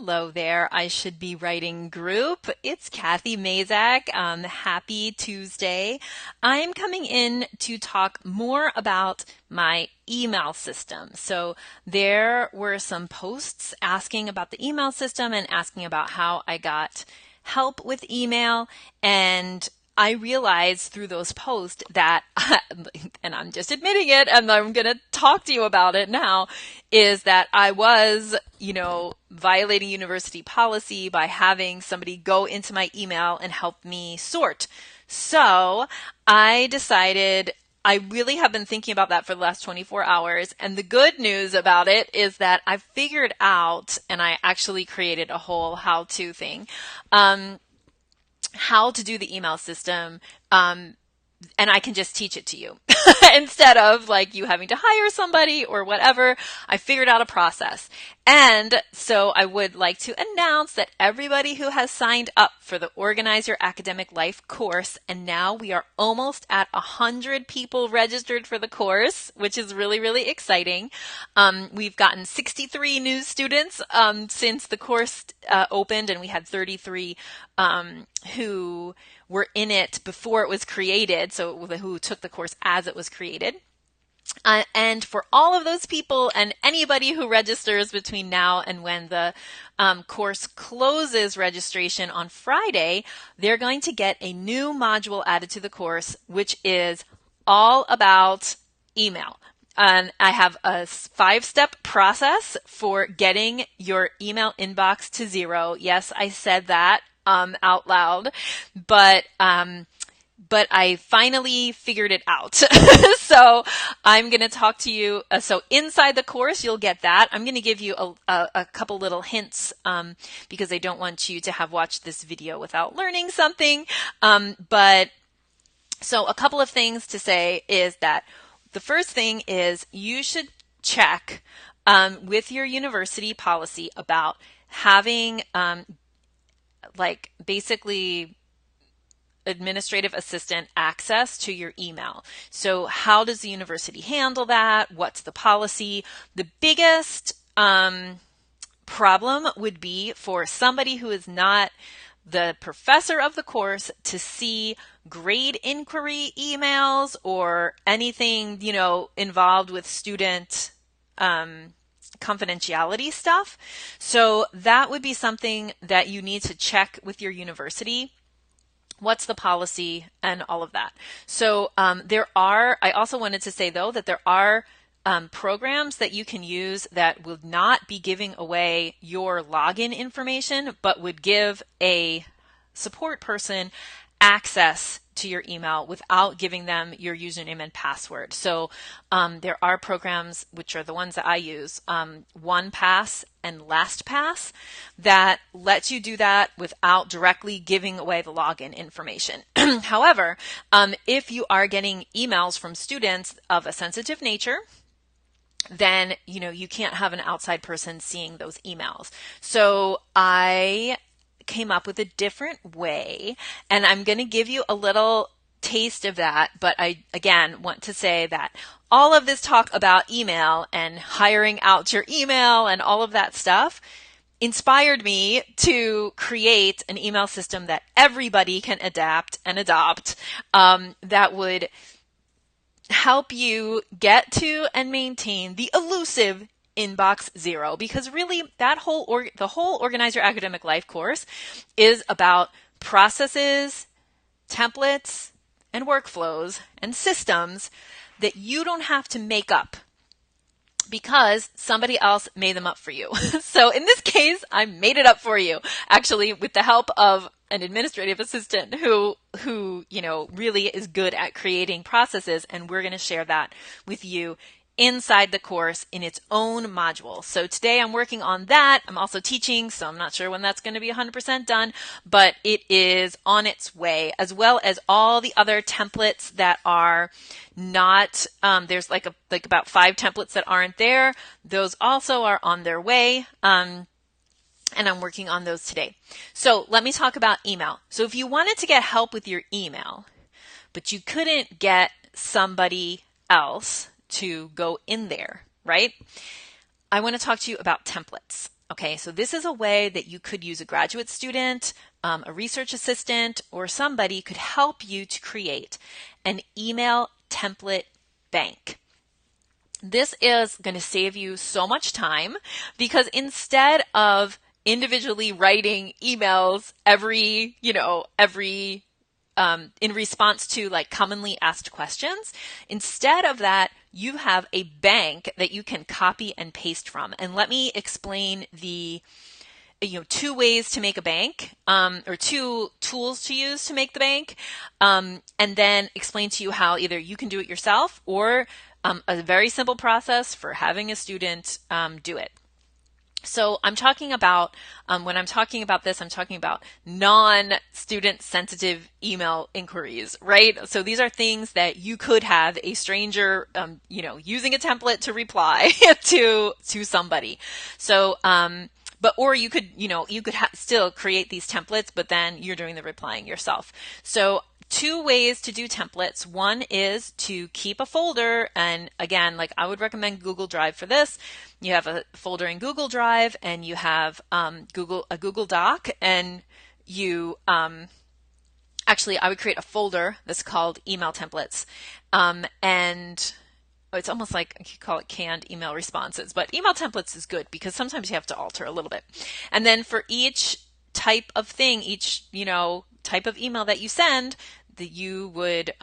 Hello there. I should be writing group. It's Kathy Mazak. Happy Tuesday. I'm coming in to talk more about my email system. So there were some posts asking about the email system and asking about how I got help with email. And I realized through those posts that, and I'm just admitting it, and I'm going to talk to you about it now, is that I was, violating university policy by having somebody go into my email and help me sort. So I decided I really have been thinking about that for the last 24 hours. And the good news about it is that I figured out, and I actually created a whole how-to thing, how to do the email system, and I can just teach it to you instead of like you having to hire somebody or whatever. I figured out a process. And so I would like to announce that everybody who has signed up for the Organize Your Academic Life course, and now we are almost at 100 people registered for the course, which is really, really exciting. We've gotten 63 new students since the course opened, and we had 33 who were in it before it was created, so who took the course as it was created. And for all of those people and anybody who registers between now and when the course closes registration on Friday, they're going to get a new module added to the course, which is all about email. And I have a 5-step process for getting your email inbox to 0. Yes, I said that out loud, but I finally figured it out. So I'm going to talk to you. So inside the course, you'll get that. I'm going to give you a couple little hints because I don't want you to have watched this video without learning something. But so a couple of things to say is that the first thing is you should check with your university policy about having like basically administrative assistant access to your email. So how does the university handle that? What's the policy? The biggest problem would be for somebody who is not the professor of the course to see grade inquiry emails or anything, involved with student confidentiality stuff. So that would be something that you need to check with your university. What's the policy and all of that. So I also wanted to say though that there are programs that you can use that will not be giving away your login information, but would give a support person access to your email without giving them your username and password. So there are programs, which are the ones that I use, OnePass and LastPass, that lets you do that without directly giving away the login information. However, if you are getting emails from students of a sensitive nature, then you can't have an outside person seeing those emails. So I came up with a different way, and I'm going to give you a little taste of that. But I, again, want to say that all of this talk about email and hiring out your email and all of that stuff inspired me to create an email system that everybody can adapt and adopt, that would help you get to and maintain the elusive inbox 0, because really the whole Organize Your Academic Life course is about processes, templates, and workflows and systems that you don't have to make up because somebody else made them up for you. So in this case, I made it up for you, actually, with the help of an administrative assistant who really is good at creating processes, and we're going to share that with you inside the course in its own module. So today I'm working on that. I'm also teaching, so I'm not sure when that's going to be 100% done, but it is on its way, as well as all the other templates that are not, there's like about 5 templates that aren't there. Those also are on their way. And I'm working on those today. So let me talk about email. So if you wanted to get help with your email, but you couldn't get somebody else to go in there, right? I want to talk to you about templates. Okay, so this is a way that you could use a graduate student, a research assistant, or somebody could help you to create an email template bank. This is going to save you so much time because instead of individually writing emails every in response to like commonly asked questions, instead of that, you have a bank that you can copy and paste from. And let me explain the two ways to make a bank, or two tools to use to make the bank, and then explain to you how either you can do it yourself or a very simple process for having a student do it. So I'm talking about, when I'm talking about this, I'm talking about non-student sensitive email inquiries, right? So these are things that you could have a stranger, using a template to reply to somebody. So, or you could still create these templates, but then you're doing the replying yourself. So two ways to do templates. One is to keep a folder. And again, like I would recommend Google Drive for this. You have a folder in Google Drive and you have a Google Doc, and you actually I would create a folder that's called email templates. And it's almost like you call it canned email responses, but email templates is good because sometimes you have to alter a little bit. And then for each type of thing, each type of email that you send, that you would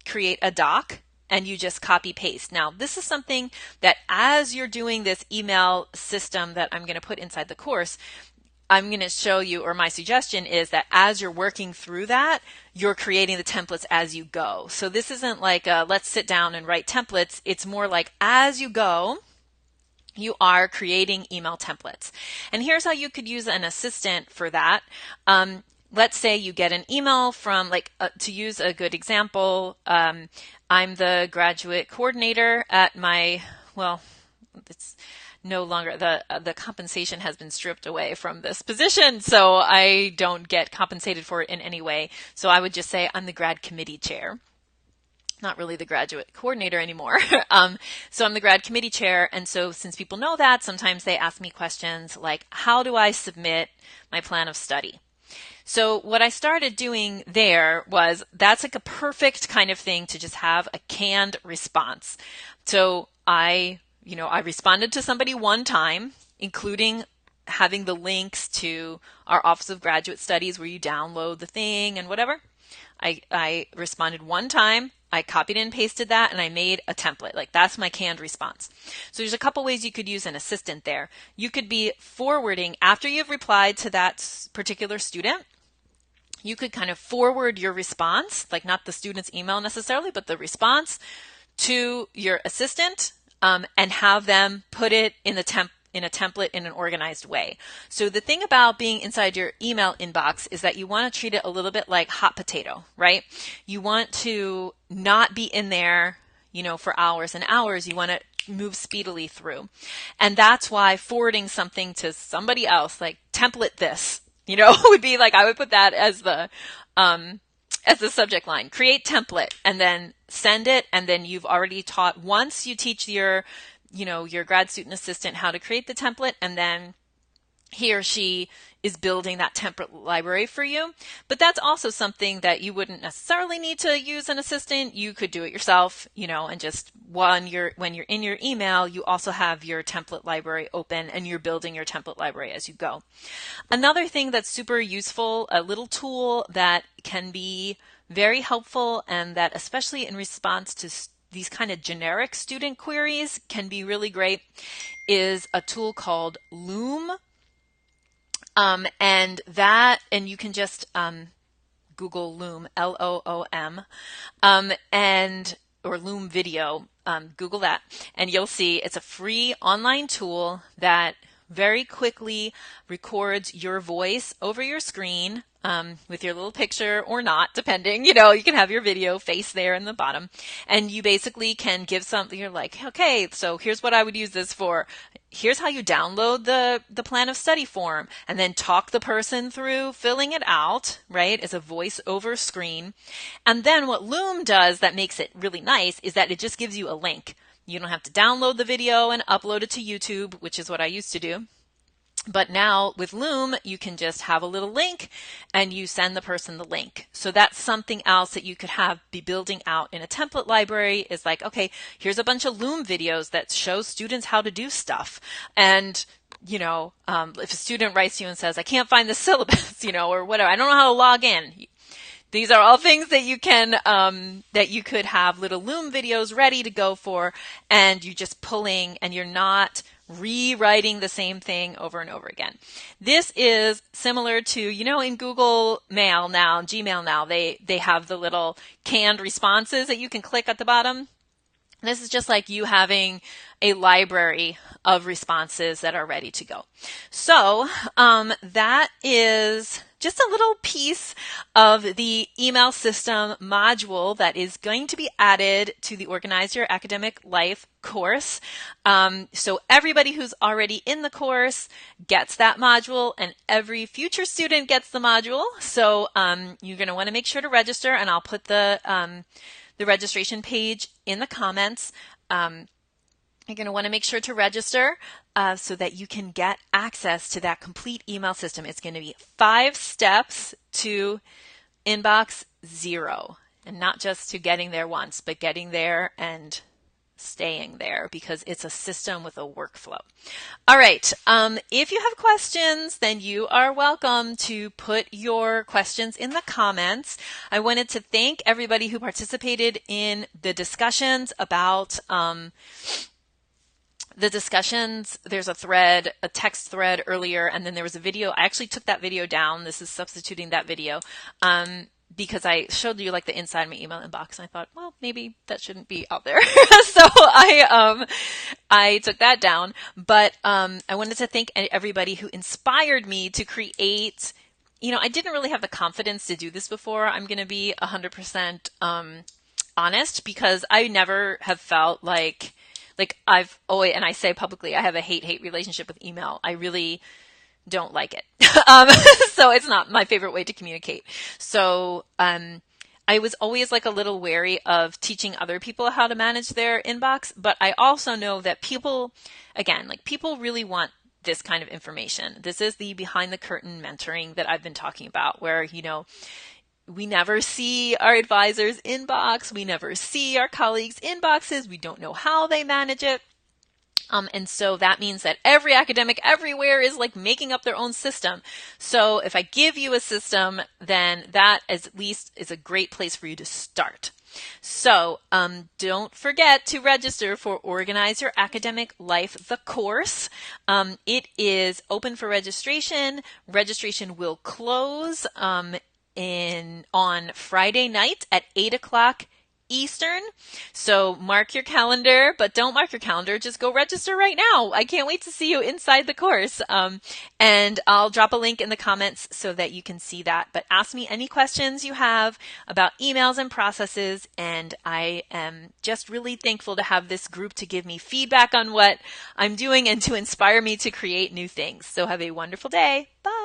create a doc and you just copy paste. Now, this is something that as you're doing this email system that I'm going to put inside the course, I'm going to show you, or my suggestion is that as you're working through that, you're creating the templates as you go. So this isn't like let's sit down and write templates. It's more like as you go, you are creating email templates. And here's how you could use an assistant for that. Let's say you get an email from, to use a good example, I'm the graduate coordinator at it's no longer, the compensation has been stripped away from this position, so I don't get compensated for it in any way. So I would just say I'm the grad committee chair. Not really the graduate coordinator anymore. So I'm the grad committee chair. And so since people know that, sometimes they ask me questions like, how do I submit my plan of study? So what I started doing there was, that's like a perfect kind of thing to just have a canned response. So I responded to somebody one time, including having the links to our Office of Graduate Studies where you download the thing and whatever. I responded one time, I copied and pasted that, and I made a template. Like that's my canned response. So there's a couple ways you could use an assistant there. You could be forwarding after you've replied to that particular student. You could kind of forward your response, like not the student's email necessarily, but the response to your assistant, and have them put it in a template in an organized way. So the thing about being inside your email inbox is that you want to treat it a little bit like hot potato, right? You want to not be in there, for hours and hours. You want to move speedily through. And that's why forwarding something to somebody else, like template this, would be like, I would put that as the subject line, create template, and then send it. And then you've already taught, once you teach your grad student assistant how to create the template, and then he or she is building that template library for you. But that's also something that you wouldn't necessarily need to use an assistant. You could do it yourself, and just when you're in your email, you also have your template library open and you're building your template library as you go. Another thing that's super useful, a little tool that can be very helpful, and that especially in response to these kind of generic student queries can be really great, is a tool called Loom. And you can just Google Loom, Loom, or Loom Video. Google that, and you'll see it's a free online tool that very quickly records your voice over your screen with your little picture or not, depending. You can have your video face there in the bottom, and you basically can give something. You're like, okay, so here's what I would use this for. Here's how you download the plan of study form, and then talk the person through filling it out, right, as a voice over screen. And then what Loom does that makes it really nice is that it just gives you a link. You don't have to download the video and upload it to YouTube, which is what I used to do. But now with Loom, you can just have a little link and you send the person the link. So that's something else that you could be building out in a template library is like, okay, here's a bunch of Loom videos that show students how to do stuff. And if a student writes you and says, I can't find the syllabus, or whatever, I don't know how to log in. These are all things that you can, that you could have little Loom videos ready to go for, and you just pulling, and you're not rewriting the same thing over and over again. This is similar to, in Google Mail now, Gmail now, they have the little canned responses that you can click at the bottom. This is just like you having a library of responses that are ready to go. So that is just a little piece of the email system module that is going to be added to the Organize Your Academic Life course. So everybody who's already in the course gets that module, and every future student gets the module. So you're going to want to make sure to register, and I'll put the registration page in the comments. You're going to want to make sure to register so that you can get access to that complete email system. It's going to be 5 steps to inbox 0, and not just to getting there once, but getting there and staying there, because it's a system with a workflow. All right. If you have questions, then you are welcome to put your questions in the comments. I wanted to thank everybody who participated in the discussions about there's a text thread earlier, and then there was a video. I actually took that video down. This is substituting that video. Because I showed you like the inside of my email inbox, and I thought, well, maybe that shouldn't be out there. So I took that down. But I wanted to thank everybody who inspired me to create. I didn't really have the confidence to do this before. I'm going to be 100% honest, because I never have felt like I've always, and I say publicly, I have a hate relationship with email. I really don't like it. So it's not my favorite way to communicate. So I was always like a little wary of teaching other people how to manage their inbox. But I also know that people really want this kind of information. This is the behind the curtain mentoring that I've been talking about, where, we never see our advisors' inbox. We never see our colleagues' inboxes. We don't know how they manage it. And so that means that every academic everywhere is like making up their own system. So if I give you a system, then that at least is a great place for you to start. So don't forget to register for Organize Your Academic Life, the course. It is open for registration. Registration will close on Friday night at 8 o'clock Eastern. So mark your calendar, but don't mark your calendar. Just go register right now. I can't wait to see you inside the course. And I'll drop a link in the comments so that you can see that. But ask me any questions you have about emails and processes. And I am just really thankful to have this group to give me feedback on what I'm doing and to inspire me to create new things. So have a wonderful day. Bye.